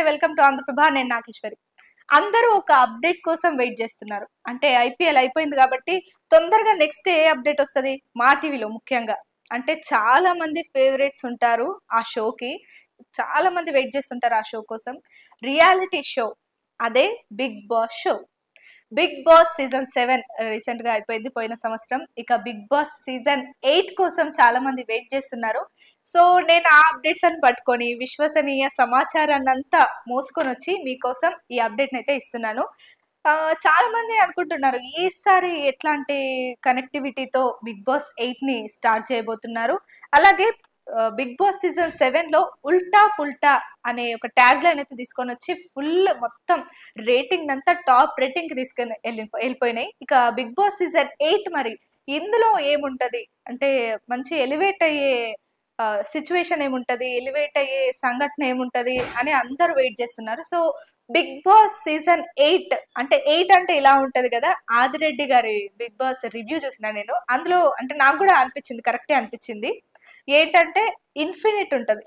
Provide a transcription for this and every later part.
Welcome to Andhraprabha. నేను నాగేశ్వరి. అందరూ ఒక అప్డేట్ కోసం వెయిట్ చేస్తున్నారు. అంటే ఐపీఎల్ అయిపోయింది కాబట్టి తొందరగా నెక్స్ట్ ఏ అప్డేట్ వస్తది? మా టీవీలో ముఖ్యంగా. అంటే చాలా మంది ఫేవరెట్స్ ఉంటారు ఆ షోకి. చాలా మంది వెయిట్ చేస్తుంటారు ఆ షో కోసం. రియాలిటీ షో అదే Bigg Boss show. Bigg Boss season 7 recent గా అయిపోయింది పోయిన సంవత్సరం. ఇక బిగ్ బాస్ సీజన్ 8 కోసం చాలా మంది వెయిట్ చేస్తున్నారు. సో నేను ఆ అప్డేట్స్ అని పట్టుకొని విశ్వసనీయ సమాచారాన్ని అంతా మోసుకొని వచ్చి మీకోసం ఈ అప్డేట్ అయితే ఇస్తున్నాను. చాలా మంది అనుకుంటున్నారు ఈసారి ఎట్లాంటి కనెక్టివిటీతో బిగ్ బాస్ 8 ని స్టార్ట్ చేయబోతున్నారు. అలాగే బిగ్ బాస్ సీజన్ 7 లో ఉల్టా పుల్టా అనే ఒక ట్యాగ్ లైన్ అయితే తీసుకొని వచ్చి ఫుల్ మొత్తం రేటింగ్ అంతా టాప్ రేటింగ్ కి తీసుకొని వెళ్ళిపోయినాయి. ఇక బిగ్ బాస్ సీజన్ 8 మరి ఇందులో ఏముంటది అంటే మంచి ఎలివేట్ అయ్యే సిచ్యువేషన్ ఏముంటది, ఎలివేట్ అయ్యే సంఘటన ఏముంటది అని అందరూ వెయిట్ చేస్తున్నారు. సో బిగ్ బాస్ సీజన్ 8 అంటే 8 అంటే ఇలా ఉంటది కదా. ఆదిరెడ్డి గారి బిగ్ బాస్ రివ్యూ చూసిన నేను, అందులో అంటే నాకు కూడా అనిపించింది, కరెక్టే అనిపించింది. ఏంటంటే ఇన్ఫినిట్ ఉంటది.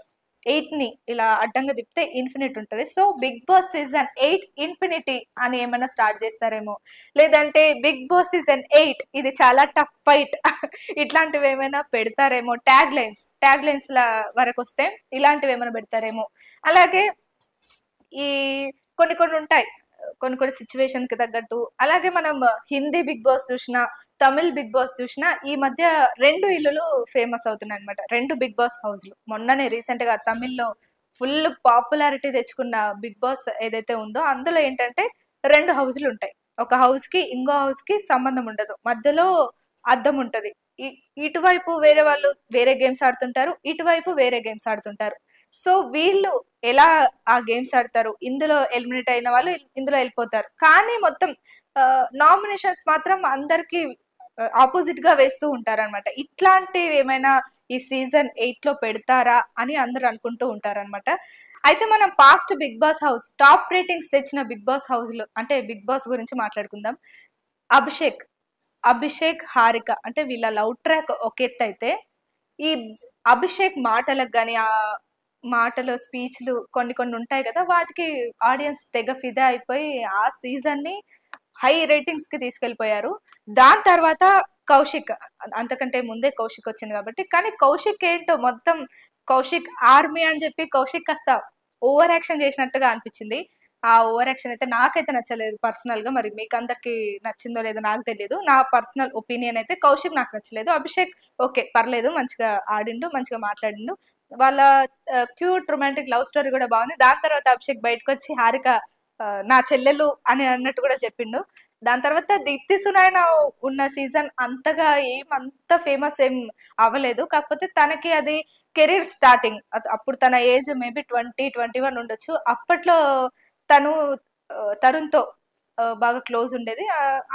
8 ని ఇలా అడ్డంగా తిప్పితే ఇన్ఫినిట్ ఉంటది. So Bigg Boss season 8 infinity అని ఏమైనా స్టార్ట్ చేస్తారేమో, లేదంటే బిగ్ బాస్ సీజన్ 8 ఇది చాలా టఫ్ ఫైట్ ఇట్లాంటివి ఏమైనా పెడతారేమో. ట్యాగ్ లైన్స్ ల వరకు వస్తే ఇలాంటివి ఏమైనా పెడతారేమో. అలాగే ఈ కొన్ని కొన్ని ఉంటాయి, కొన్ని కొన్ని సిచ్యువేషన్ కి తగ్గట్టు. అలాగే మనం హిందీ బిగ్ బాస్ చూసినా, తమిళ్ బిగ్ బాస్ చూసినా ఈ మధ్య రెండు ఇల్లులు ఫేమస్ అవుతున్నాయి అనమాట. రెండు బిగ్ బాస్ హౌస్లు. మొన్ననే రీసెంట్ గా తమిళ్లో ఫుల్ పాపులారిటీ తెచ్చుకున్న బిగ్ బాస్ ఏదైతే ఉందో అందులో ఏంటంటే రెండు హౌస్లు ఉంటాయి. ఒక హౌస్ కి ఇంకో హౌస్ కి సంబంధం ఉండదు, మధ్యలో అద్దం ఉంటది. ఇటువైపు వేరే వాళ్ళు వేరే గేమ్స్ ఆడుతుంటారు, ఇటువైపు వేరే గేమ్స్ ఆడుతుంటారు. సో వీళ్ళు ఎలా ఆ గేమ్స్ ఆడతారు, ఇందులో ఎలిమినేట్ అయిన వాళ్ళు ఇందులో వెళ్ళిపోతారు. కానీ మొత్తం నామినేషన్స్ మాత్రం అందరికి ఆపోజిట్ గా వేస్తూ ఉంటారన్నమాట. ఇట్లాంటివి ఏమైనా ఈ సీజన్ 8 లో పెడతారా అని అందరూ అనుకుంటూ ఉంటారన్నమాట. అయితే మనం past Bigg Boss house top ratings తెచ్చిన బిగ్ బాస్ హౌస్ లో అంటే బిగ్ బాస్ గురించి మాట్లాడుకుందాం. అభిషేక్ అభిషేక్ హారిక అంటే వీళ్ళ లవ్ ట్రాక్ ఒక ఎత్తు అయితే, ఈ అభిషేక్ మాటలకు గాని, ఆ మాటలు స్పీచ్లు కొన్ని కొన్ని ఉంటాయి కదా, వాటికి ఆడియన్స్ తెగ ఫిదా అయిపోయి ఆ సీజన్ ని హై రేటింగ్స్ కి తీసుకెళ్లిపోయారు. దాని తర్వాత కౌశిక్, అంతకంటే ముందే కౌశిక్ వచ్చింది కాబట్టి. కానీ కౌశిక్ ఏంటో మొత్తం కౌశిక్ ఆర్మీ అని చెప్పి కౌశిక్ కాస్త ఓవర్ యాక్షన్ చేసినట్టుగా అనిపించింది. ఆ ఓవర్ యాక్షన్ అయితే నాకైతే నచ్చలేదు పర్సనల్ గా. మరి మీకు అందరికి నచ్చిందో లేదో నాకు తెలియదు. నా పర్సనల్ ఒపీనియన్ అయితే కౌశిక్ నాకు నచ్చలేదు. అభిషేక్ ఓకే పర్లేదు, మంచిగా ఆడిండు, మంచిగా మాట్లాడిండు. వాళ్ళ క్యూట్ రొమాంటిక్ లవ్ స్టోరీ కూడా బాగుంది. దాని తర్వాత అభిషేక్ బయటకు వచ్చి హారిక నా చెల్లెలు అని అన్నట్టు కూడా చెప్పిండు. దాని తర్వాత దీప్తి సునాయన ఉన్న సీజన్ అంతగా ఏమంత ఫేమస్ ఏం అవ్వలేదు. కాకపోతే తనకి అది కెరీర్ స్టార్టింగ్. అప్పుడు తన ఏజ్ మేబీ 20-21 ఉండొచ్చు. అప్పట్లో తను తరుణ్ తో బాగా క్లోజ్ ఉండేది.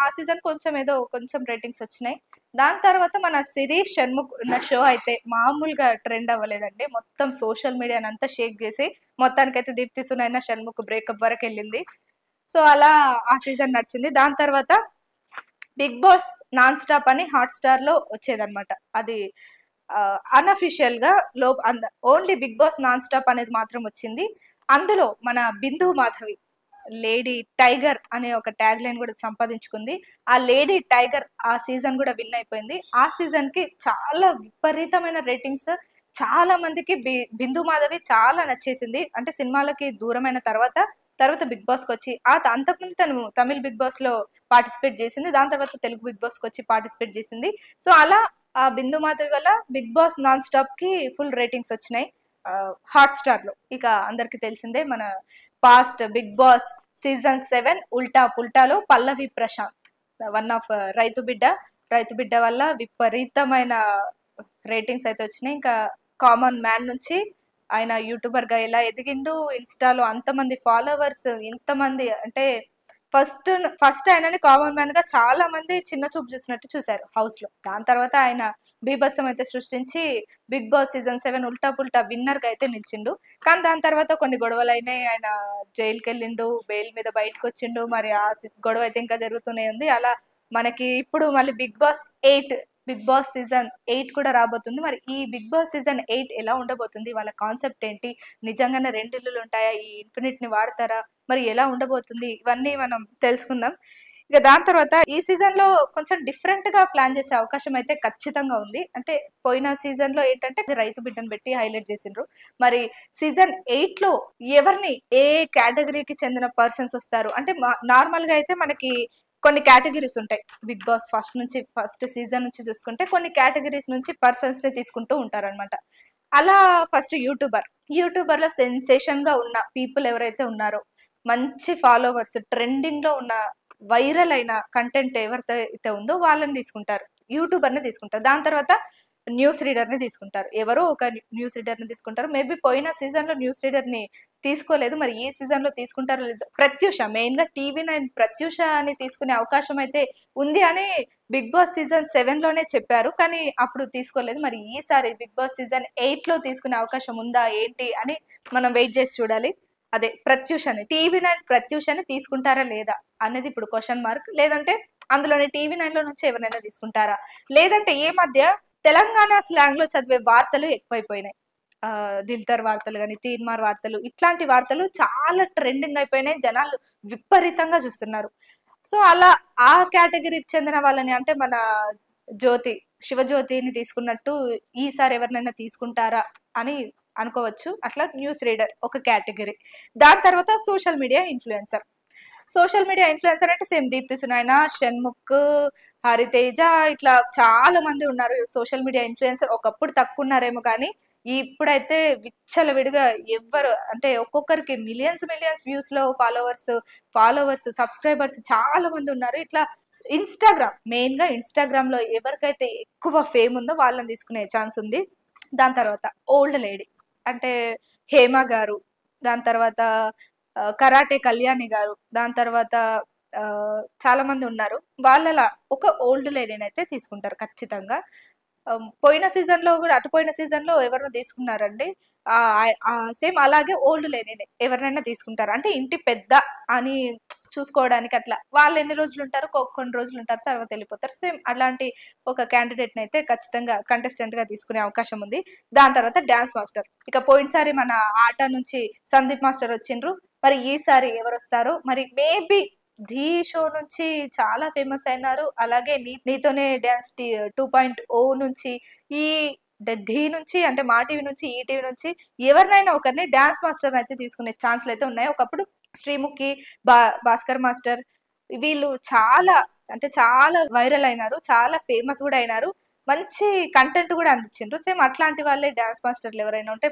ఆ సీజన్ కొంచెం ఏదో కొంచెం రేటింగ్స్ వచ్చినాయి. దాని తర్వాత మన శిరీష్ షణ్ముఖ్ ఉన్న షో అయితే మామూలుగా ట్రెండ్ అవ్వలేదండి. మొత్తం సోషల్ మీడియాని అంతా షేక్ చేసి మొత్తానికైతే దీప్తి సునైనా షణ్ముఖ్ బ్రేకప్ వరకు వెళ్ళింది. సో అలా ఆ సీజన్ నడిచింది. దాని తర్వాత బిగ్ బాస్ నాన్ స్టాప్ అని హాట్ స్టార్ లో వచ్చేదన్నమాట. అది అన్అఫిషియల్ గా only Bigg Boss non stop అనేది మాత్రం వచ్చింది. అందులో మన బిందు మాధవి లేడీ టైగర్ అనే ఒక ట్యాగ్ లైన్ కూడా సంపాదించుకుంది. ఆ లేడీ టైగర్ ఆ సీజన్ కూడా విన్ అయిపోయింది. ఆ సీజన్ కి చాలా విపరీతమైన రేటింగ్స్. చాలా మందికి బిందు మాధవి చాలా నచ్చేసింది. అంటే సినిమాలకి దూరమైన తర్వాత బిగ్ బాస్ కి వచ్చి అంతకుముందు తను తమిళ్ బిగ్ బాస్ లో పార్టిసిపేట్ చేసింది. దాని తర్వాత తెలుగు బిగ్ బాస్ కి వచ్చి పార్టిసిపేట్ చేసింది. సో అలా ఆ బిందు మాధవి వల్ల బిగ్ బాస్ నాన్ స్టాప్ కి ఫుల్ రేటింగ్స్ వచ్చినాయి హాట్ స్టార్ లో. ఇక అందరికి తెలిసిందే మన పాస్ట్ బిగ్ బాస్ సీజన్ 7 ఉల్టా పుల్టాలో పల్లవి ప్రశాంత్ వన్ ఆఫ్ రైతు బిడ్డ వల్ల విపరీతమైన రేటింగ్స్ అయితే వచ్చినాయి. ఇంకా కామన్ మ్యాన్ నుంచి ఆయన యూట్యూబర్ గా ఎలా ఎదిగిండు, ఇన్స్టాలో అంతమంది ఫాలోవర్స్, ఇంతమంది అంటే ఫస్ట్ ఆయనని కామన్ మ్యాన్ గా చాలా మంది చిన్న చూపు చూసినట్టు చూశారు హౌస్ లో. దాని తర్వాత ఆయన బీభత్సం అయితే సృష్టించి బిగ్ బాస్ సీజన్ 7 ఉల్టా పుల్టా విన్నర్ గా అయితే నిలిచిండు. కానీ దాని తర్వాత కొన్ని గొడవలు అయినాయి. ఆయన జైలుకి వెళ్ళిండు, బెయిల్ మీద బయటకు వచ్చిండు. మరి ఆ గొడవ అయితే ఇంకా జరుగుతూనే ఉంది. అలా మనకి ఇప్పుడు మళ్ళీ Bigg Boss 8 Bigg Boss season 8 కూడా రాబోతుంది. మరి ఈ బిగ్ బాస్ సీజన్ 8 ఎలా ఉండబోతుంది? వాళ్ళ కాన్సెప్ట్ ఏంటి? నిజంగానే 2 ఇల్లులు ఉంటాయా? ఈ ఇన్ఫినిట్‌ని వాడతారా? మరి ఎలా ఉండబోతుంది? ఇవన్నీ మనం తెలుసుకుందాం. ఇక దాని తర్వాత ఈ సీజన్‌లో కొంచెం డిఫరెంట్‌గా ప్లాన్ చేసే అవకాశం అయితే ఖచ్చితంగా ఉంది. అంటే పోయిన సీజన్‌లో ఏంటంటే రైతు బిడ్డను పెట్టి హైలైట్ చేసిండ్రు. మరి సీజన్ 8లో ఎవరిని ఏ కేటగరీకి చెందిన పర్సన్స్ వస్తారు? అంటే నార్మల్‌గా అయితే మనకి కొన్ని కేటగిరీస్ ఉంటాయి. బిగ్ బాస్ ఫస్ట్ సీజన్ నుంచి చూసుకుంటే కొన్ని కేటగిరీస్ నుంచి పర్సన్స్ ని తీసుకుంటూ ఉంటారన్నమాట. అలా ఫస్ట్ యూట్యూబర్‌లో సెన్సేషన్‌గా ఉన్న పీపుల్ ఎవరైతే ఉన్నారో, మంచి ఫాలోవర్స్, ట్రెండింగ్‌లో ఉన్న వైరల్ అయిన కంటెంట్ ఎవరితో అయితే ఉందో వాళ్ళని తీసుకుంటారు. యూట్యూబర్‌ని తీసుకుంటారు. దాని తర్వాత న్యూస్ రీడర్‌ని తీసుకుంటారు. ఎవరో ఒక న్యూస్ రీడర్‌ని తీసుకుంటారు. మేబీ పోయిన సీజన్‌లో న్యూస్ రీడర్‌ని తీసుకోలేదు. మరి ఈ సీజన్‌లో తీసుకుంటారో లేదో. ప్రత్యూష మెయిన్‌గా టీవీ9 ప్రత్యూషని తీసుకునే అవకాశం అయితే ఉంది అని బిగ్ బాస్ సీజన్ 7లోనే చెప్పారు. కానీ అప్పుడు తీసుకోలేదు. మరి ఈసారి బిగ్ బాస్ సీజన్ 8లో తీసుకునే అవకాశం ఉందా ఏంటి అని మనం వెయిట్ చేసి చూడాలి. అదే టీవీ9 ప్రత్యూషని తీసుకుంటారా లేదా అనేది ఇప్పుడు క్వెషన్ మార్క్. లేదంటే అందులోనే టీవీ9లో నుంచి ఎవరినైనా తీసుకుంటారా? లేదంటే ఈ మధ్య తెలంగాణ స్లాంగ్‌లో చదివే వార్తలు ఎక్కువైపోయినాయి. 'దిల్‌తర్' వార్తలు గాని, 'తీన్మార్' వార్తలు ఇట్లాంటి వార్తలు చాలా ట్రెండింగ్ అయిపోయినాయి. జనాలు విపరీతంగా చూస్తున్నారు. సో, అలా ఆ కేటగిరీకి చెందిన వాళ్ళని అంటే మన జ్యోతి, 'శివజ్యోతి'ని తీసుకున్నట్టు ఈసారి ఎవరినైనా తీసుకుంటారా అని అనుకోవచ్చు. అట్లా న్యూస్ రీడర్ ఒక కేటగిరీ. దాని తర్వాత సోషల్ మీడియా ఇన్‌ఫ్లుయెన్సర్ అంటే సేమ్ 'దీప్తి సునైన', 'షణ్ముఖ్', 'హరితేజ' ఇట్లా చాలా మంది ఉన్నారు సోషల్ మీడియా ఇన్‌ఫ్లుయెన్సర్. ఒకప్పుడు తక్కువున్నారేమో కానీ, ఇప్పుడైతే విచ్చలవిడిగా ఎవ్వరు అంటే ఒక్కొక్కరికి మిలియన్స్ వ్యూస్‌లో ఫాలోవర్స్, సబ్‌స్క్రైబర్స్ చాలా మంది ఉన్నారు. ఇట్లా మెయిన్‌గా ఇన్‌స్టాగ్రామ్‌లో ఎవరికైతే ఎక్కువ ఫేమ్ ఉందో వాళ్ళని తీసుకునే ఛాన్స్ ఉంది. దాని తర్వాత ఓల్డ్ లేడీ అంటే 'హేమ' గారు, దాని తర్వాత కరాటే కళ్యాణి గారు, దాని తర్వాత చాలా మంది ఉన్నారు. వాళ్ళలా ఒక ఓల్డ్ లేడీనైతే తీసుకుంటారు ఖచ్చితంగా. పోయిన సీజన్‌లో ఎవరినో తీసుకున్నారండి. సేమ్ అలాగే ఓల్డ్ లేడీనే ఎవరినైనా తీసుకుంటారు. అంటే ఇంటి పెద్ద అని చూసుకోవడానికి అట్లా. వాళ్ళు ఎన్ని రోజులుంటారు, కొన్ని రోజులుంటారు, తర్వాత ఎళ్ళిపోతారు. సేమ్ అలాంటి ఒక క్యాండిడేట్‌నైతే ఖచ్చితంగా కంటెస్టెంట్‌గా తీసుకునే అవకాశం ఉంది. దాని తర్వాత డాన్స్ మాస్టర్. ఇక పోయినసారి మన ఆట నుంచి సందీప్ మాస్టర్ వచ్చిండ్రు. మరి ఈసారి ఎవరొస్తారో మరి మేబీ 'ఢీ' షో నుంచి చాలా ఫేమస్ అయినారు. అలాగే నీతోనే డాన్స్ 2.0 నుంచి ఈ 'ఢీ' నుంచి అంటే మా టీవీ నుంచి, ఈటీవీ నుంచి ఎవరినైనా ఒకరిని డాన్స్ మాస్టర్‌నైతే తీసుకునే ఛాన్స్‌లయితే ఉన్నాయి. ఒకప్పుడు 'శ్రీముఖి', 'భాస్కర్ మాస్టర్' వీళ్ళు చాలా అంటే చాలా వైరల్ అయినారు. చాలా ఫేమస్ గూడా అయినారు. మంచి కంటెంట్ గూడా అందించిండ్రు. సేమ్ అట్లాంటి వాళ్ళే డాన్స్ మాస్టర్‌లు ఎవరైనా ఉంటే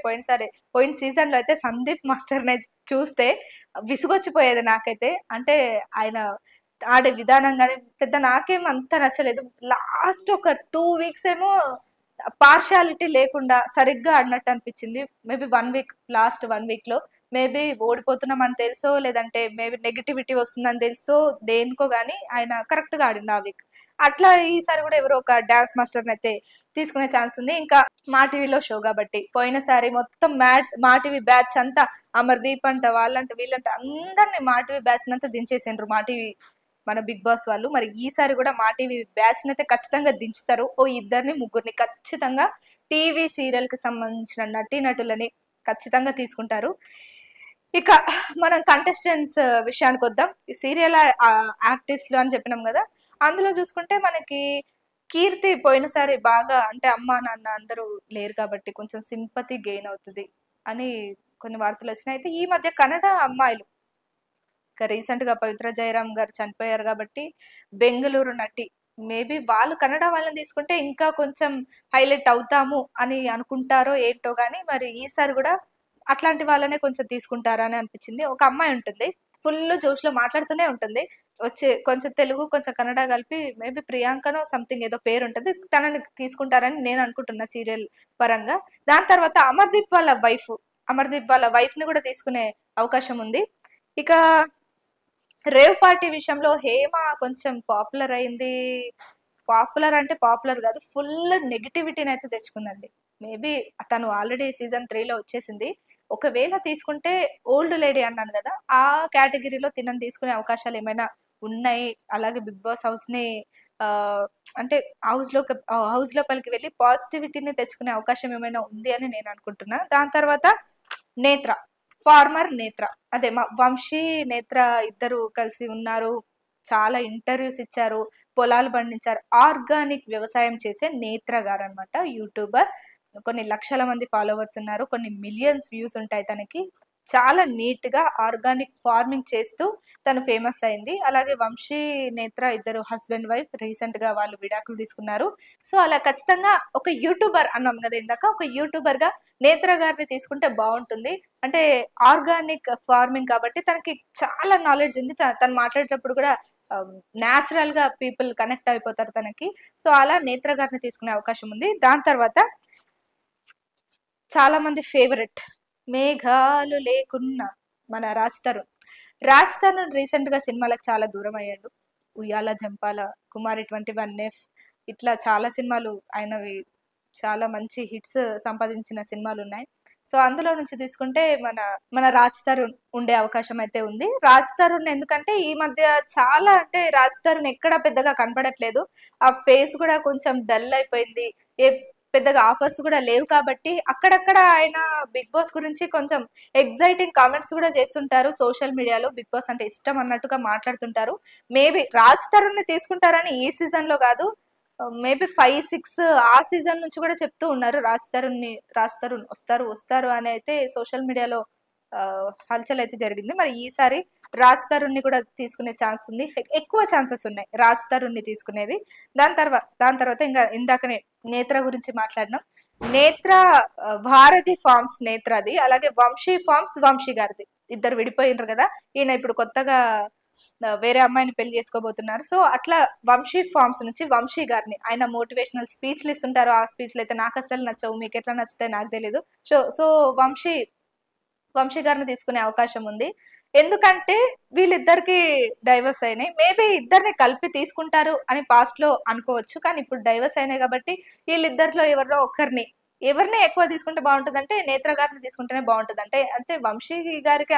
పోయిన సీజన్‌లో అయితే సందీప్ మాస్టర్‌నే చూస్తే విసుగొచ్చిపోయేది నాకైతే. అంటే ఆయన ఆడే విధానం గాని పెద్ద నాకేం అంత నచ్చలేదు. లాస్ట్ ఒక 2 వీక్స్ ఏమో పార్షియాలిటీ లేకుండా సరిగ్గా ఆడినట్టు అనిపించింది. మేబీ 1 వీక్ లాస్ట్ 1 వీక్‌లో మేబీ ఓడిపోతున్నామని తెలుసో, లేదంటే మేబీ నెగటివిటీ వస్తుందని తెలుసో, దేనికో గాని ఆయన కరెక్ట్‌గా ఆడిండు ఆ వీక్. అట్లా ఈసారి గూడా ఎవరో ఒక డాన్స్ మాస్టర్‌నైతే తీసుకునే ఛాన్స్ ఉంది. ఇంకా మా టీవీలో షో గాబట్టి పోయినసారి మొత్తం మా టీవీ బ్యాచ్ అంతా అమర్‌దీప్ అంట, వాళ్ళంట, వీళ్ళంట అందరిని మా టీవీ బ్యాచ్‌నంతా దించేసిండ్రు. మా టీవీ మన బిగ్ బాస్ వాళ్ళు. మరి ఈసారి గూడా మా టీవీ బ్యాచ్‌నైతే ఖచ్చితంగా దించుతారు. ఓ ఇద్దరిని, ముగ్గురిని ఖచ్చితంగా టీవీ సీరియల్‌కి సంబంధించిన నటీనటులని ఖచ్చితంగా తీసుకుంటారు. ఇక మనం కంటెస్టెంట్స్ విషయానికొద్దాం. ఈ సీరియల్ ఆర్టిస్ట్‌లు అని చెప్పినాం గదా! అందులో చూసుకుంటే మనకి కీర్తి పోయినసారి బాగా అంటే అమ్మ, నాన్న అందరూ లేరు కాబట్టి కొంచెం సింపతి గెయిన్ అవుతది అని కొన్ని వార్తలొచ్చినాయి. అయితే ఈ మధ్య కన్నడ అమ్మాయిలు ఇక రీసెంట్‌గా 'పవిత్ర జయరామ్' గారు చనిపోయారు గాబట్టి, బెంగుళూరు నటి. మేబీ వాళ్ళు కన్నడ వాళ్ళని తీసుకుంటే ఇంకా కొంచెం హైలైట్ అవుతాము అని అనుకుంటారో ఏంటో గాని, మరి ఈసారి గూడా అట్లాంటి వాళ్ళనే కొంచెం తీసుకుంటారా అని అనిపిచ్చింది. ఒక అమ్మాయి ఉంటుంది. ఫుల్లు జోష్‌లో మాట్లాడుతూనే ఉంటుంది. కొంచెం తెలుగు, కొంచెం కన్నడ కలిపి మేబీ ప్రియాంకనో సంథింగ్ ఏదో పేరుంటది. తనని తీసుకుంటారని నేను అనుకుంటున్నా సీరియల్ పరంగా. దాని తర్వాత అమర్‌దీప్ వాళ్ళ వైఫ్‌ని గూడా తీసుకునే అవకాశం ఉంది. ఇక రేవ్ పార్టీ విషయంలో హేమ కొంచెం పాపులర్ అయింది. పాపులర్ అంటే పాపులర్ గాదు. ఫుల్ నెగటివిటీనైతే తెచ్చుకుందండి. మేబీ తను ఆల్రెడీ సీజన్ 3లో వచ్చేసింది. ఒకవేళ తీసుకుంటే ఓల్డ్ లేడీ అన్నాను గదా! ఆ కేటగిరీలో తినని తీసుకునే అవకాశాలేమైనా ఉన్నాయి. అలాగే బిగ్ బాస్ హౌస్‌ని అంటే హౌస్ లోపలికి వెళ్ళి పాజిటివిటీని తెచ్చుకునే అవకాశం ఏమైనా ఉంది అని నేను అనుకుంటున్నా. దాని తర్వాత నేత్ర, ఫార్మర్ నేత్ర, అదే మా వంశీ నేత్ర ఇద్దరు కలిసి ఉన్నారు. చాలా ఇంటర్వ్యూస్ ఇచ్చారు, పొలాలు పండించారు. ఆర్గానిక్ వ్యవసాయం చేసే నేత్ర గారు అనమాట, యూట్యూబర్. కొన్ని లక్షల మంది ఫాలోవర్స్ ఉన్నారు, కొన్ని మిలియన్స్ వ్యూస్ ఉంటాయి తనకి. చాలా నీట్ గా ఆర్గానిక్ ఫార్మింగ్ చేస్తూ తను ఫేమస్ అయింది. అలాగే వంశీ నేత్ర ఇద్దరు హస్బెండ్ వైఫ్, రీసెంట్ గా వాళ్ళు విడాకులు తీసుకున్నారు. సో అలా ఖచ్చితంగా ఒక యూట్యూబర్ అన్నాం కదా ఇందాక, ఒక యూట్యూబర్ గా నేత్ర గారిని తీసుకుంటే బాగుంటుంది. అంటే ఆర్గానిక్ ఫార్మింగ్ కాబట్టి తనకి చాలా నాలెడ్జ్ ఉంది. తను మాట్లాడేటప్పుడు కూడా న్యాచురల్ గా పీపుల్ కనెక్ట్ అయిపోతారు తనకి. సో అలా నేత్ర గారిని తీసుకునే అవకాశం ఉంది. దాని తర్వాత చాలా మంది ఫేవరెట్, మేఘాలు లేకున్నా, మన రాజ్ తరుణ్ రీసెంట్ గా సినిమాలకు చాలా దూరం అయ్యాడు. ఉయ్యాల జంపాల, కుమారి 21F, ఇట్లా చాలా సినిమాలు ఆయనవి చాలా మంచి హిట్స్ సంపాదించిన సినిమాలు ఉన్నాయి. సో అందులో నుంచి తీసుకుంటే మన మన రాజ్ తరుణ్ ఉండే అవకాశం అయితే ఉంది. రాజ్ తరుణ్ ఎందుకంటే ఈ మధ్య చాలా, అంటే రాజ్ తరుణ్ ఎక్కడ పెద్దగా కనపడట్లేదు. ఆ ఫేస్ కూడా కొంచెం డల్ అయిపోయింది. ఏ పెద్దగా ఆఫర్స్ కూడా లేవు కాబట్టి అక్కడక్కడ ఆయన బిగ్ బాస్ గురించి కొంచెం ఎగ్జైటింగ్ కామెంట్స్ కూడా చేస్తుంటారు సోషల్ మీడియాలో. బిగ్ బాస్ అంటే ఇష్టం అన్నట్టుగా మాట్లాడుతుంటారు. మేబీ రాజ్ తరుణ్ ని తీసుకుంటారని ఈ సీజన్ లో కాదు, మేబీ 5, 6 ఆ సీజన్ నుంచి కూడా చెప్తూ ఉన్నారు రాజ్ తరుణ్ వస్తారు వస్తారు అని అయితే సోషల్ మీడియాలో హల్చల్ అయితే జరిగింది. మరి ఈసారి రాజ్ తరుణ్ ని కూడా తీసుకునే ఛాన్స్ ఉంది, ఎక్కువ ఛాన్సెస్ ఉన్నాయి రాజ్ తరుణ్ ని తీసుకునేది. దాని తర్వాత ఇంకా ఇందాకనే నేత్ర గురించి మాట్లాడినాం. నేత్ర భారతి ఫార్మ్స్ నేత్రది, అలాగే వంశీ ఫార్మ్స్ వంశీ గారిది. ఇద్దరు విడిపోయినారు కదా, ఈయన ఇప్పుడు కొత్తగా వేరే అమ్మాయిని పెళ్లి చేసుకోబోతున్నారు. సో అట్లా వంశీ ఫార్మ్స్ నుంచి వంశీ గారిని, ఆయన మోటివేషనల్ స్పీచ్లు ఇస్తుంటారు. ఆ స్పీచ్లు అయితే నాకు అసలు నచ్చవు, మీకు ఎట్లా నచ్చుతాయి నాకు తెలీదు. సో వంశీ గారిని తీసుకునే అవకాశం ఉంది. ఎందుకంటే వీళ్ళిద్దరికి డైవర్స్ అయినాయి. మేబీ ఇద్దరిని కలిపి తీసుకుంటారు అని పాస్ట్ లో అనుకోవచ్చు, కానీ ఇప్పుడు డైవర్స్ అయినాయి కాబట్టి వీళ్ళిద్దరిలో ఎవరిని ఎక్కువ తీసుకుంటే బాగుంటుంది అంటే నేత్ర గారిని తీసుకుంటేనే బాగుంటుంది. అంటే వంశీ గారికి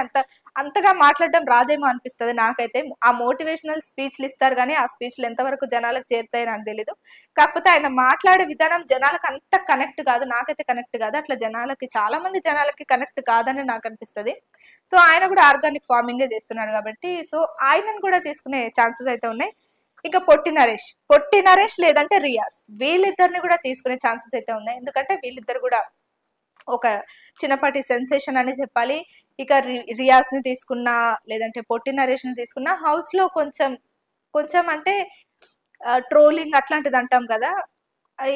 అంతగా మాట్లాడడం రాదేమో అనిపిస్తుంది నాకైతే. ఆ మోటివేషనల్ స్పీచ్లు ఇస్తారు కానీ ఆ స్పీచ్లు ఎంతవరకు జనాలకు చేరుతాయో నాకు తెలీదు. కాకపోతే ఆయన మాట్లాడే విధానం జనాలకు అంత కనెక్ట్ కాదు, నాకైతే కనెక్ట్ కాదు. అట్లా చాలా మంది జనాలకి కనెక్ట్ కాదని నాకు అనిపిస్తుంది. సో ఆయన కూడా ఆర్గానిక్ ఫార్మింగే చేస్తున్నాడు కాబట్టి సో ఆయనను కూడా తీసుకునే ఛాన్సెస్ అయితే ఉన్నాయి. ఇంకా పొట్టి నరేష్ లేదంటే రియాజ్, వీళ్ళిద్దరిని కూడా తీసుకునే ఛాన్సెస్ అయితే ఉన్నాయి. ఎందుకంటే వీళ్ళిద్దరు కూడా ఒక చిన్నపాటి సెన్సేషన్ అని చెప్పాలి. ఇక రియాజ్ ని తీసుకున్నా లేదంటే పొట్టి నరేష్ ని తీసుకున్నా హౌస్ లో కొంచెం కొంచెం అంటే ట్రోలింగ్ అట్లాంటిది అంటాం కదా,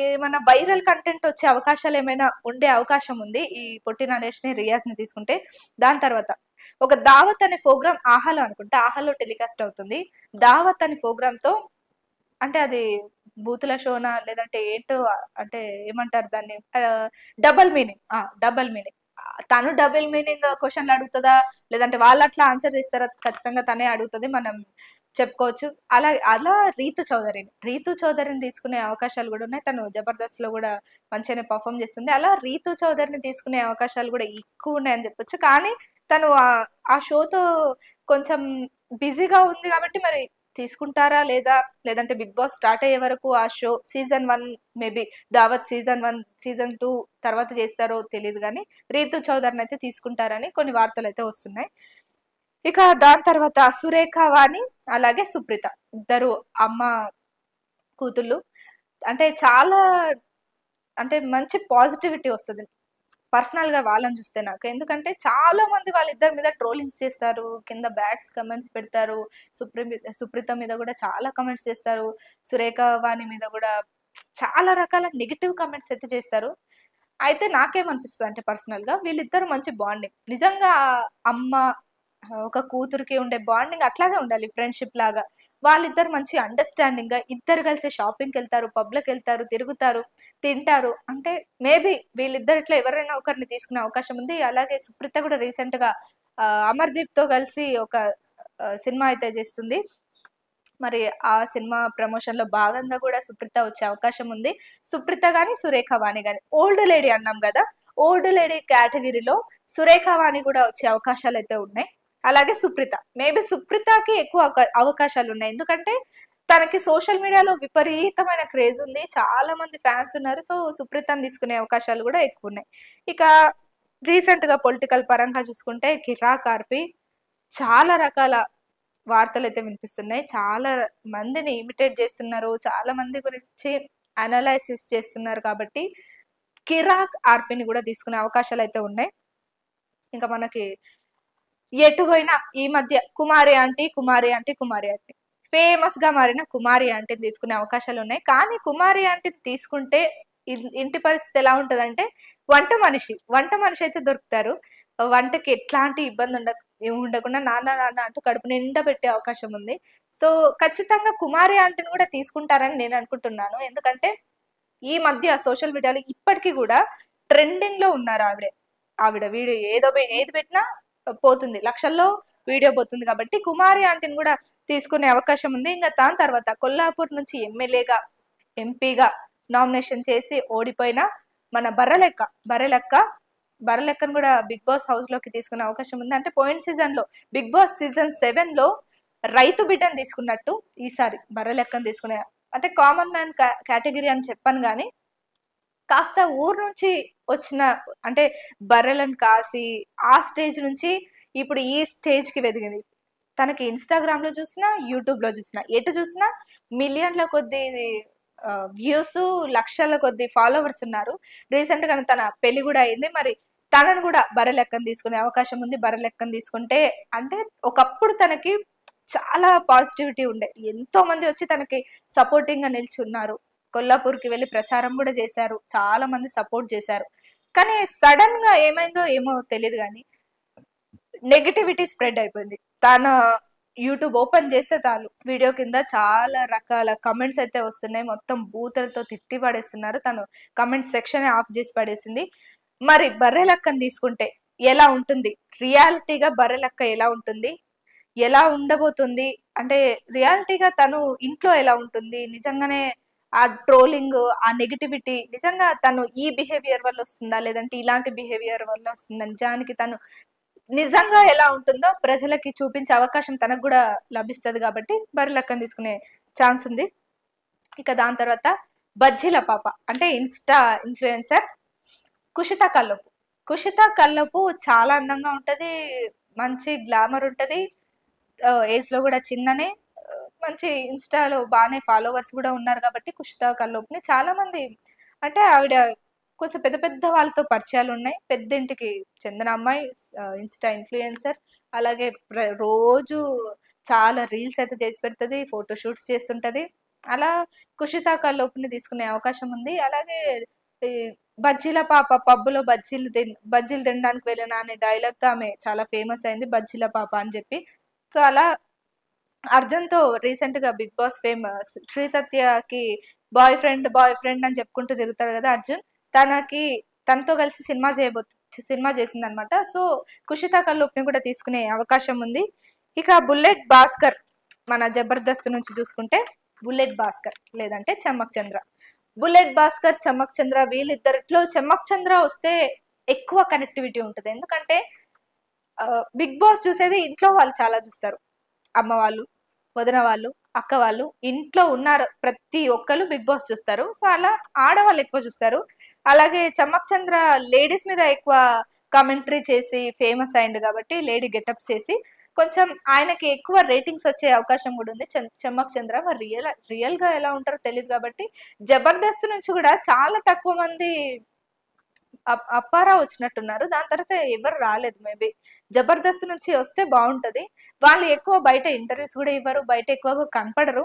ఏమైనా వైరల్ కంటెంట్ వచ్చే అవకాశాలు ఏమైనా ఉండే అవకాశం ఉంది ఈ పొట్టి నరేష్ ని రియాజ్ ని తీసుకుంటే. దాని తర్వాత ఒక దావత్ అనే ప్రోగ్రామ్ ఆహాలో అనుకుంటే, ఆహాలో టెలికాస్ట్ అవుతుంది. దావత్ అనే ప్రోగ్రామ్ తో, అంటే అది బూతుల షోనా లేదంటే ఏంటో, అంటే ఏమంటారు దాన్ని, డబల్ మీనింగ్. తను డబుల్ మీనింగ్ క్వశ్చన్లు అడుగుతుందా లేదంటే వాళ్ళు అట్లా ఆన్సర్ చేస్తారా, ఖచ్చితంగా తనే అడుగుతుంది, మనం చెప్పుకోవచ్చు. అలా రీతు చౌదరిని తీసుకునే అవకాశాలు కూడా ఉన్నాయి. తను జబర్దస్త్ లో కూడా మంచిగానే పర్ఫామ్ చేస్తుంది. అలా రీతు చౌదరిని తీసుకునే అవకాశాలు కూడా ఎక్కువ ఉన్నాయని చెప్పొచ్చు. కానీ తను ఆ షోతో కొంచెం బిజీగా ఉంది కాబట్టి మరి తీసుకుంటారా లేదంటే బిగ్ బాస్ స్టార్ట్ అయ్యే వరకు ఆ షో సీజన్ 1, మేబీ దావత్ సీజన్ 1 సీజన్ 2 తర్వాత చేస్తారో తెలియదు. కానీ రీతు చౌదరిని అయితే తీసుకుంటారని కొన్ని వార్తలు అయితే వస్తున్నాయి. ఇక దాని తర్వాత సురేఖ వాణి అలాగే సుప్రీత, ఇద్దరు అమ్మ కూతుళ్ళు. అంటే చాలా, అంటే మంచి పాజిటివిటీ వస్తుంది పర్సనల్ గా వాళ్ళని చూస్తే నాకు. ఎందుకంటే చాలా మంది వాళ్ళిద్దరి మీద ట్రోలింగ్స్ చేస్తారు, కింద బ్యాడ్స్ కమెంట్స్ పెడతారు. సుప్రీత మీద కూడా చాలా కమెంట్స్ చేస్తారు, సురేఖ వాణి మీద కూడా చాలా రకాల నెగిటివ్ కమెంట్స్ అయితే చేస్తారు. అయితే నాకేమనిపిస్తుంది అంటే పర్సనల్ గా వీళ్ళిద్దరు మంచి బాండింగ్, నిజంగా అమ్మ ఒక కూతురికి ఉండే బాండింగ్ అట్లాగే ఉండాలి, ఫ్రెండ్షిప్ లాగా. వాళ్ళిద్దరు మంచి అండర్స్టాండింగ్ గా ఇద్దరు కలిసి షాపింగ్కి వెళ్తారు, పబ్లకు వెళ్తారు, తిరుగుతారు, తింటారు. అంటే మేబీ వీళ్ళిద్దరిట్లో ఎవరైనా ఒకరిని తీసుకునే అవకాశం ఉంది. అలాగే సుప్రీత కూడా రీసెంట్ గా అమర్దీప్ తో కలిసి ఒక సినిమా అయితే చేస్తుంది. మరి ఆ సినిమా ప్రమోషన్ లో భాగంగా కూడా సుప్రీత వచ్చే అవకాశం ఉంది. సుప్రీత గాని సురేఖ వాణి గాని, ఓల్డ్ లేడీ అన్నాం కదా, ఓల్డ్ లేడీ కేటగిరీలో సురేఖ వాణి కూడా వచ్చే అవకాశాలు అయితే ఉన్నాయి. అలాగే సుప్రీత, మేబీ సుప్రీతకి ఎక్కువ అవకాశాలు ఉన్నాయి. ఎందుకంటే తనకి సోషల్ మీడియాలో విపరీతమైన క్రేజ్ ఉంది. చాలా మంది ఫ్యాన్స్ ఉన్నారు. సో, సుప్రీతని తీసుకునే అవకాశాలు గూడా ఎక్కువున్నాయి. ఇక రీసెంట్‌గా పొలిటికల్ పరంగా చూసుకుంటే 'కిర్రా కార్పి' చాలా రకాల వార్తలైతే వినిపిస్తున్నాయి. చాలా మందిని ఇమిటేట్ చేస్తున్నారు. చాలా మంది గురించి అనలైసిస్ చేస్తున్నారు కాబట్టి 'కిర్రా ఆర్పిని' గూడా తీసుకునే అవకాశాలైతే ఉన్నాయి. ఇంకా మనకి ఎటు పోయినా ఈ మధ్య కుమారి ఆంటీ, కుమారి ఆంటీ, కుమారి ఆంటీ. ఫేమస్‌గా మారిన కుమారి ఆంటీని తీసుకునే అవకాశాలున్నాయి. కానీ కుమారి ఆంటీని తీసుకుంటే ఇంటి పరిస్థితి ఎలా ఉంటదంటే వంట మనిషి. వంట మనిషి అయితే దొరుకుతారు. వంటకి ఎట్లాంటి ఇబ్బంది ఉండకుండా నాన్న నాన్న అంటూ కడుపు నిండా పెట్టే అవకాశం ఉంది. సో, ఖచ్చితంగా కుమారి ఆంటీని కూడా తీసుకుంటారని నేను అనుకుంటున్నాను. ఎందుకంటే ఈ మధ్య సోషల్ మీడియాలో ఇప్పటికి గూడా ట్రెండింగ్‌లో ఉన్నారు ఆవిడే. ఆవిడ వీడియో ఏది పెట్టినా పోతుంది. లక్షల్లో వీడియో పోతుంది కాబట్టి కుమారి ఆంటీని గూడా తీసుకునే అవకాశం ఉంది. ఇంగ దాని తర్వాత కొల్లాపూర్ నుంచి ఎమ్మెల్యేగా, ఎంపీగా నామినేషన్ చేసి ఓడిపోయిన మన బర్రెలక్కను గూడా బిగ్ బాస్ హౌస్‌లోకి తీసుకునే అవకాశం ఉంది. అంటే పోయిన సీజన్‌లో బిగ్ బాస్ సీజన్ 7లో రైతు బిడ్డని తీసుకున్నట్టు ఈసారి బర్రెలక్కను తీసుకునే అంటే కామన్ మ్యాన్ కేటగిరీ అని చెప్పను గానీ కాస్త ఊరు నుంచి వచ్చిన అంటే బర్రెలను కాసి, ఆ స్టేజ్ నుంచి ఇప్పుడు ఈ స్టేజ్‌కి వెదిగింది. తనకి ఇన్‌స్టాగ్రామ్‌లో చూసినా, యూట్యూబ్‌లో చూసినా, ఎటు చూసినా మిలియన్‌ల కొద్దీ వ్యూసు, లక్షల కొద్దీ ఫాలోవర్స్ ఉన్నారు. రీసెంట్‌గానే తన పెళ్లి గూడా అయింది. మరి తనను గూడా బర్రెలెక్కను తీసుకునే అవకాశం ఉంది. బర్రెలెక్కను తీసుకుంటే అంటే ఒకప్పుడు తనకి చాలా పాజిటివిటీ ఉండే. ఎంతోమంది వచ్చి తనకి సపోర్టింగ్‌గా నిల్చున్నారు. కొల్లాపూర్‌కి వెళ్లి ప్రచారం గూడా చేశారు. చాలా మంది సపోర్ట్ చేశారు. కానీ సడెన్‌గా ఏమైందో ఏమో తెలీదు గానీ, నెగటివిటీ స్ప్రెడ్ అయిపోయింది. తన యూట్యూబ్ ఓపెన్ చేస్తే చాలు వీడియో కింద చాలా రకాల కామెంట్స్ అయితే వస్తున్నాయి. మొత్తం బూతులతో తిట్టి పడేస్తున్నారు. తను కామెంట్ సెక్షనే ఆఫ్ చేసి పడేసింది. మరి బర్రెలక్కని తీసుకుంటే ఎలా ఉంటుంది? రియాలిటీగా బర్రెలక్క ఎలా ఉంటుంది? ఎలా ఉండబోతుంది? అంటే రియాలిటీగా తను ఇంట్లో ఎలా ఉంటుంది? నిజంగానే ఆ ట్రోలింగ్, ఆ నెగటివిటీ నిజంగా తను ఈ బిహేవియర్ వల్ల వస్తుందా? లేదంటే ఇలాంటి బిహేవియర్ వల్ల వస్తుందా? నిజానికి తను నిజంగా ఎలా ఉంటుందో ప్రజలకి చూపించే అవకాశం తనకు గూడా లభిస్తది గాబట్టి బర్రెలక్కని తీసుకునే ఛాన్స్ ఉంది. ఇక దాని తర్వాత బజ్జీల పాప అంటే ఇన్‌స్టా ఇన్‌ఫ్లుయెన్సర్ కుషిత కల్లోపు. కుషిత కల్లోపు చాలా అందంగా ఉంటది. మంచి గ్లామర్ ఉంటది. ఏజ్‌లో గూడా చిన్ననే. మంచి ఇన్‌స్టాలో బానే ఫాలోవర్స్ గూడా ఉన్నారు గాబట్టి కుషిత కల్లోపుని చాలా మంది అంటే ఆవిడ కొంచెం పెద్ద పెద్ద వాళ్ళతో పరిచయాలున్నాయి. పెద్దింటికి చెందిన అమ్మాయి ఇన్‌స్టా ఇన్‌ఫ్లుయెన్సర్. అలాగే రోజు చాలా రీల్స్ అయితే చేసి పెడతది. ఫోటో షూట్స్ చేస్తుంటది. అలా కుషిత కల్లోపుని తీసుకునే అవకాశం ఉంది. అలాగే ఈ బజ్జీల పాప పబ్‌లో బజ్జీలు తినడానికి వెళ్ళిన అనే డైలాగ్‌తో ఆమె చాలా ఫేమస్ అయింది. బజ్జీల పాప అని జెప్పి. సో, అలా అర్జున్‌తో రీసెంట్‌గా 'బిగ్ బాస్' శ్రీ సత్యకి బాయ్ ఫ్రెండ్ అని చెప్పుకుంటూ తిరుగుతాడు గదా! అర్జున్. తనకి తనతో కలిసి సినిమా చేసిందనమాట. సో, 'కుషిత కల్లోప్‌ని' కూడా తీసుకునే అవకాశం ఉంది. ఇక 'బుల్లెట్ భాస్కర్' మన 'జబర్దస్త్' నుంచి చూసుకుంటే 'బుల్లెట్ భాస్కర్' లేదంటే 'చమ్మక్ చంద్ర'. 'బుల్లెట్ భాస్కర్', 'చమ్మక్ చంద్ర' వీళ్ళిద్దరిట్లో 'చమ్మక్ చంద్ర' వస్తే ఎక్కువ కనెక్టివిటీ ఉంటది. ఎందుకంటే 'బిగ్ బాస్' చూసేది ఇంట్లో వాళ్ళు చాలా చూస్తారు. అమ్మ వాళ్ళు, వదిన వాళ్ళు, అక్క వాళ్ళు ఇంట్లో ఉన్నారు ప్రతి ఒక్కళ్ళు 'బిగ్ బాస్' చూస్తారు. సో, అలా ఆడవాళ్ళు ఎక్కువ చూస్తారు. అలాగే 'చమ్మక్ చంద్ర' లేడీస్ మీద ఎక్కువ కామెంటరీ చేసి ఫేమస్ అయిండు కాబట్టి లేడీ గెటప్స్ ఏసి కొంచెం ఆయనకి ఎక్కువ రేటింగ్స్ వచ్చే అవకాశం గూడా ఉంది. 'చమ్మక్ చంద్ర' మరి రియల్‌గా ఎలా ఉంటారో తెలీదు గాబట్టి 'జబర్దస్త్' నుంచి గూడా చాలా తక్కువ మంది అప్పారావు వచ్చినట్టున్నారు. దాని తర్వాత ఎవరు రాలేదు మేబీ. 'జబర్దస్త్' నుంచి వస్తే బావుంటది. వాళ్ళు ఎక్కువ బయట ఇంటర్వ్యూస్ గూడా ఇవ్వరు. బయట ఎక్కువగా కనపడరు.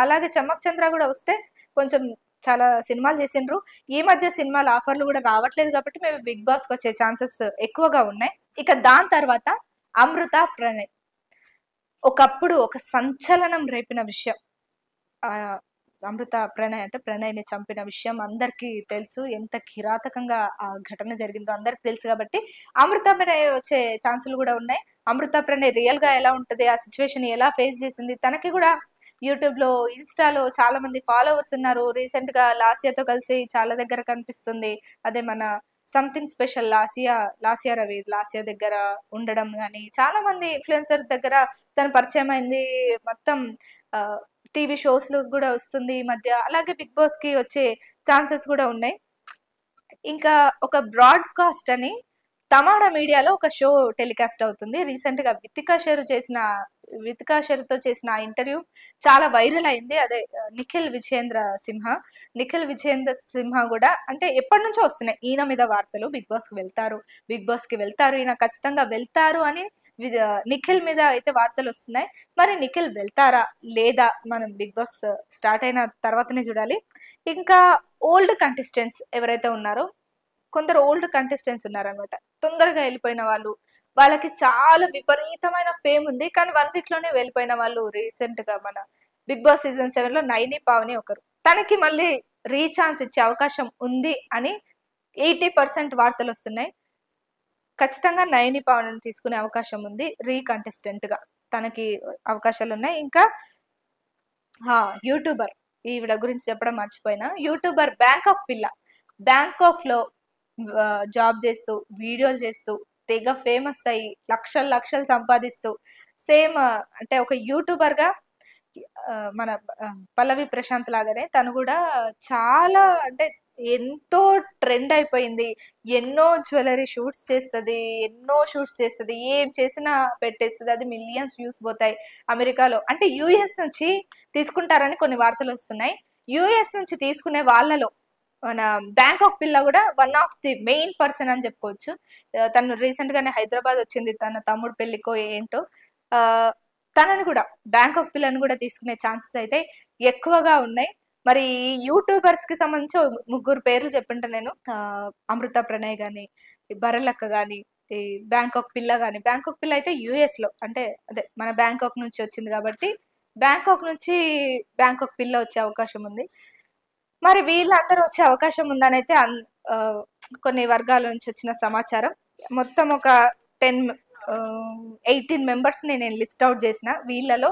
అలాగే 'చమ్మక్ చంద్ర' గూడా వస్తే కొంచెం చాలా సినిమాలు చేసిండ్రు. ఈ మధ్య సినిమాల ఆఫర్‌లు గూడా రావట్లేదు కాబట్టి మేబీ 'బిగ్ బాస్'కొచ్చే ఛాన్సెస్ ఎక్కువగా ఉన్నాయి. ఇక దాని తర్వాత 'అమృత ప్రణయ్' ఒకప్పుడు ఒక సంచలనం రేపిన విషయం. ఆహ్, అమృత ప్రణయ్ అంటే ప్రణయ్‌ని చంపిన విషయం అందరికీ తెలుసు. ఎంత కిరాతకంగా ఆ ఘటన జరిగిందో అందరికి తెలుసు కాబట్టి, అమృత ప్రణయ్ వచ్చే ఛాన్సులు గూడా ఉన్నాయి. అమృత ప్రణయ్ రియల్‌గా ఎలా ఉంటది? ఆ సిట్యుయేషన్ ఎలా ఫేస్ చేసింది? తనకి గూడా యూట్యూబ్‌లో, ఇన్‌స్టాలో చాలా మంది ఫాలోవర్స్ ఉన్నారు. రీసెంట్‌గా లాస్యాతో కలిసి చాలా దగ్గర కనిపిస్తుంది. అదే మన సంథింగ్ స్పెషల్ లాస్యా రవి లాస్యా దగ్గర ఉండడం గాని, చాలా మంది ఇన్‌ఫ్లుయెన్సర్ దగ్గర తను పరిచయమైంది. మొత్తం ఆహ్, టీవీ షోస్‌లో గూడా వస్తుంది ఈ మధ్య. అలాగే 'బిగ్ బాస్‌కి' వచ్చే ఛాన్సెస్ గూడా ఉన్నాయి. ఇంకా ఒక బ్రాడ్‌కాస్ట్ అని తమాడా మీడియాలో ఒక షో టెలికాస్ట్ అవుతుంది. రీసెంట్‌గా 'వితికా షెర్‌తో చేసిన ఆ ఇంటర్వ్యూ చాలా వైరల్ అయింది. అదే 'నిఖిల్ విజయేంద్ర సింహ'. నిఖిల్ విజయేంద్ర సింహ గూడా అంటే ఎప్పటినుంచో వస్తున్నాయి. ఈయన మీద వార్తలు 'బిగ్ బాస్‌కి వెళ్తారు. ఈయన ఖచ్చితంగా వెళ్తారు' అని నిఖిల్ మీద అయితే వార్తలొస్తున్నాయి. మరి నిఖిల్ వెళ్తారా? లేదా? మనం 'బిగ్ బాస్' స్టార్ట్ అయిన తర్వాతనే చూడాలి. ఇంకా ఓల్డ్ కంటెస్టెంట్స్ ఎవరైతే ఉన్నారో కొందరు ఓల్డ్ కంటెస్టెంట్స్ ఉన్నారనమాట. తొందరగా ఎళ్ళిపోయిన వాళ్ళు. వాళ్ళకి చాలా విపరీతమైన ఫేమ్ ఉంది. కానీ 1 వీక్‌లోనే వెళ్ళిపోయిన వాళ్ళు రీసెంట్‌గా మన 'బిగ్ బాస్' సీజన్ 7లో 'నైని పావని' ఒకరు. తనకి మళ్ళీ రీచాన్స్ ఇచ్చే అవకాశం ఉంది అని 80% వార్తలొస్తున్నాయి. ఖచ్చితంగా 'నైని పావని'ని తీసుకునే అవకాశం ఉంది కంటెస్టెంట్‌గా. తనకి అవకాశాలున్నాయి. ఇంకా ఆ! యూట్యూబర్. ఈవిడ గురించి చెప్పడం మర్చిపోయినా. యూట్యూబర్ 'బ్యాంకాక్ పిల్ల'. బ్యాంకాక్‌లో జాబ్ చేస్తూ, వీడియోలు చేస్తూ, తెగ ఫేమస్ అయ్యి, లక్షలు లక్షలు సంపాదిస్తూ, సేమ్ అంటే ఒక యూట్యూబర్‌గా మన 'పల్లవి ప్రశాంత్' లాగానే తను గూడా చాలా అంటే ఎంతో ట్రెండ్ అయిపోయింది. ఎన్నో జ్యువెల్లరీ షూట్స్ చేస్తది. ఎన్నో షూట్స్ చేస్తది. ఏం చేసినా పెట్టేస్తది. అది మిలియన్స్ వ్యూస్ పోతాయి. అమెరికాలో అంటే యూఎస్ నుంచి తీసుకుంటారని కొన్ని వార్తలొస్తున్నాయి. యూఎస్ నుంచి తీసుకునే వాళ్ళలో మన 'బ్యాంకాక్ పిల్ల' గూడా one of the main person అని చెప్పుకోవచ్చు. తను రీసెంట్‌గానే హైదరాబాద్ వచ్చింది. తన తమ్ముడు పెళ్ళికో ఏంటో. ఆహ్, తనని గూడా 'బ్యాంకాక్ పిల్లని' గూడా తీసుకునే ఛాన్సెస్ అయితే ఎక్కువగా ఉన్నాయి. మరి ఈ యూట్యూబర్స్‌కి సంబంధించి ఓ ముగ్గురు పేర్లు చెప్పుంటా నేను. 'అమృత ప్రణయ్' గాని, ఈ 'భరలక్క' గాని, ఈ 'బ్యాంకాక్ పిల్ల' గాని. 'బ్యాంకాక్ పిల్ల' అయితే యూఎస్‌లో అంటే అదే మన బ్యాంకాక్ నుంచి వచ్చింది గాబట్టి, బ్యాంకాక్ నుంచి 'బ్యాంకాక్ పిల్ల' వచ్చే అవకాశం ఉంది. మరి వీళ్ళందరూ వచ్చే అవకాశం ఉందనైతే ఆహ్, కొన్ని వర్గాల నుంచి వచ్చిన సమాచారం. మొత్తం ఒక 18 మెంబర్స్‌ని నేను లిస్ట్ ఔట్ చేసిన. వీళ్ళలో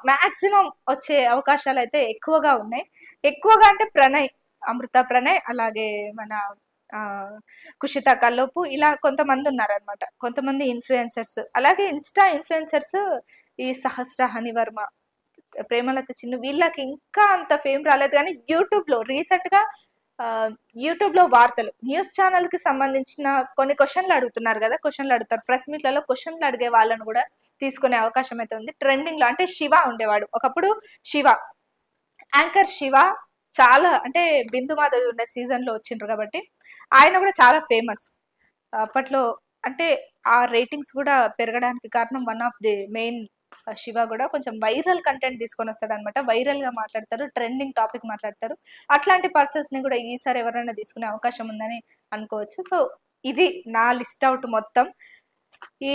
మాక్సిమం వచ్చే అవకాశాలైతే ఎక్కువగా ఉన్నాయి. ఎక్కువగా అంటే అమృత ప్రణయ్ అలాగే మన ఆహ్, కుషిత కల్లోపు ఇలా కొంతమందున్నారనమాట. కొంతమంది ఇన్‌ఫ్లుయెన్సర్స్. అలాగే ఇన్‌స్టా ఇన్‌ఫ్లుయెన్సర్స్ ఈ సహస్ర, హనివర్మ, ప్రేమలత చిన్ను వీళ్ళకి ఇంకా అంత ఫేమ్ రాలేదు గానీ యూట్యూబ్‌లో రీసెంట్‌గా ఆహ్, యూట్యూబ్‌లో వార్తలు న్యూస్ ఛానెల్‌కి సంబంధించిన కొన్ని క్వెషన్‌లు అడుగుతున్నారు గదా! క్వెషన్‌లు అడుగుతారు. ప్రెస్ మీట్‌లలో క్వెషన్‌లు అడిగే వాళ్ళని గూడా తీసుకునే అవకాశం అయితే ఉంది. ట్రెండింగ్‌లో అంటే 'శివ' ఉండేవాడు. ఒకప్పుడు 'శివ' యాంకర్ 'శివ' చాలా అంటే 'బిందు మాధవి' ఉన్న సీజన్‌లో వచ్చిండ్రు కాబట్టి ఆయన గూడా చాలా ఫేమస్. అప్పట్లో అంటే ఆ రేటింగ్స్ గూడా పెరగడానికి కారణం one of the main 'Shiva' గూడా కొంచెం వైరల్ కంటెంట్ తీసుకొనొస్తాడనమాట. వైరల్‌గా మాట్లాడతారు. ట్రెండింగ్ టాపిక్ మాట్లాడతారు. అట్లాంటి పర్సన్స్‌ని గూడా ఈసారి ఎవరైనా తీసుకునే అవకాశం ఉందని అనుకోవచ్చు. సో, ఇది నా లిస్ట్ ఔట్ మొత్తం. ఈ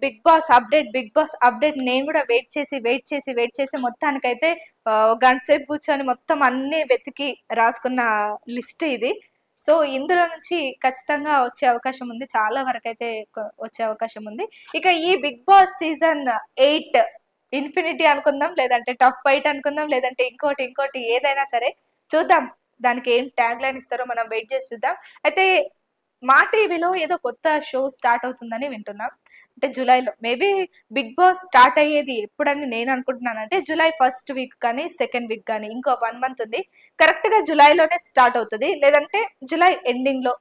బిగ్ బాస్ అప్డేట్ నేను గూడా వెయిట్ చేసి మొత్తానికైతే గంట సేపు కూర్చొని మొత్తం అన్నీ వెతికి రాసుకున్న లిస్ట్ ఇది. సో, ఇందులో నుంచి ఖచ్చితంగా వచ్చే అవకాశం ఉంది. చాలా వరకైతే వచ్చే అవకాశం ఉంది. ఇక ఈ 'బిగ్ బాస్' సీజన్ 8 ఇన్ఫినిటీ అనుకుందాం, లేదంటే టఫ్ ఫైట్ అనుకుందాం, లేదంటే ఇంకోటి ఏదైనా సరే చూద్దాం. దానికి ఏం ట్యాగ్‌లైన్ ఇస్తారో మనం వెయిట్ చేసి చూద్దాం. అయితే మా టీవీలో ఏదో కొత్త షో స్టార్ట్ అవుతుందని వింటున్నా. అంటే జులైలో. మేబీ 'బిగ్ బాస్' స్టార్ట్ అయ్యేది ఎప్పుడని నేను అనుకుంటున్నానంటే జులై ఫస్ట్ వీక్ కానీ, సెకండ్ వీక్ గానీ ఇంకో 1 మంత్ ఉంది. కరెక్ట్‌గా జులైలోనే స్టార్ట్ అవుతది. లేదంటే జులై ఎండింగ్‌లో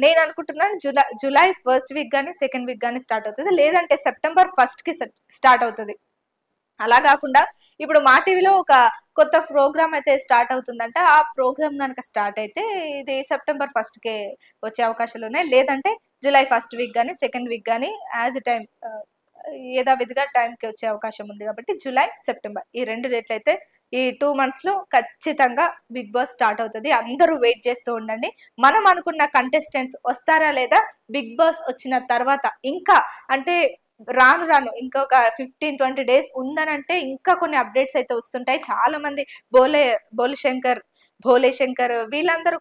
నేను అనుకుంటున్నాను జులై ఫస్ట్ వీక్ గానీ, సెకండ్ వీక్ గానీ స్టార్ట్ అవుతది. లేదంటే సెప్టెంబర్ ఫస్ట్‌కి స్టార్ట్ అవుతది. అలా గాకుండా ఇప్పుడు మా టీవీలో ఒక కొత్త ప్రోగ్రామ్ అయితే స్టార్ట్ అవుతుందంట. ఆ ప్రోగ్రామ్ గనక స్టార్ట్ అయితే ఇది సెప్టెంబర్ ఫస్ట్‌కే వచ్చే అవకాశాలున్నాయి. లేదంటే జులై ఫస్ట్ వీక్ గాని, సెకండ్ వీక్ గాని యాజ్ ఎ టైమ్ యథావిధిగా టైంకి వచ్చే అవకాశం ఉంది కాబట్టి జులై, సెప్టెంబర్ ఈ 2 డేట్లయితే ఈ 2 మంత్స్‌లో ఖచ్చితంగా 'బిగ్ బాస్' స్టార్ట్ అవుతది. అందరూ వెయిట్ చేస్తూ ఉండండి. మనం అనుకున్న కంటెస్టెంట్స్ వస్తారా లేదా 'బిగ్ బాస్' వచ్చిన తర్వాత ఇంకా అంటే రాను ఇంకొక 15, 20 డేస్ ఉందనంటే ఇంకా కొన్ని అప్డేట్స్ అయితే వస్తుంటాయి. చాలా మంది బోలే బోలు శంకర్, భోలే శంకర్ వీళ్ళందరూ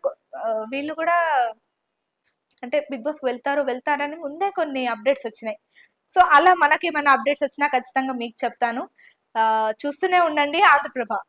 వీళ్ళు కూడా అంటే 'బిగ్ బాస్‌కి' వెళ్తారని ముందే కొన్ని అప్డేట్స్ వచ్చినాయి. సో, అలా మనకేమన్నా అప్డేట్స్ వచ్చినా ఖచ్చితంగా మీకు చెప్తాను. చూస్తూనే ఉండండి 'ఆంధ్రప్రభ'.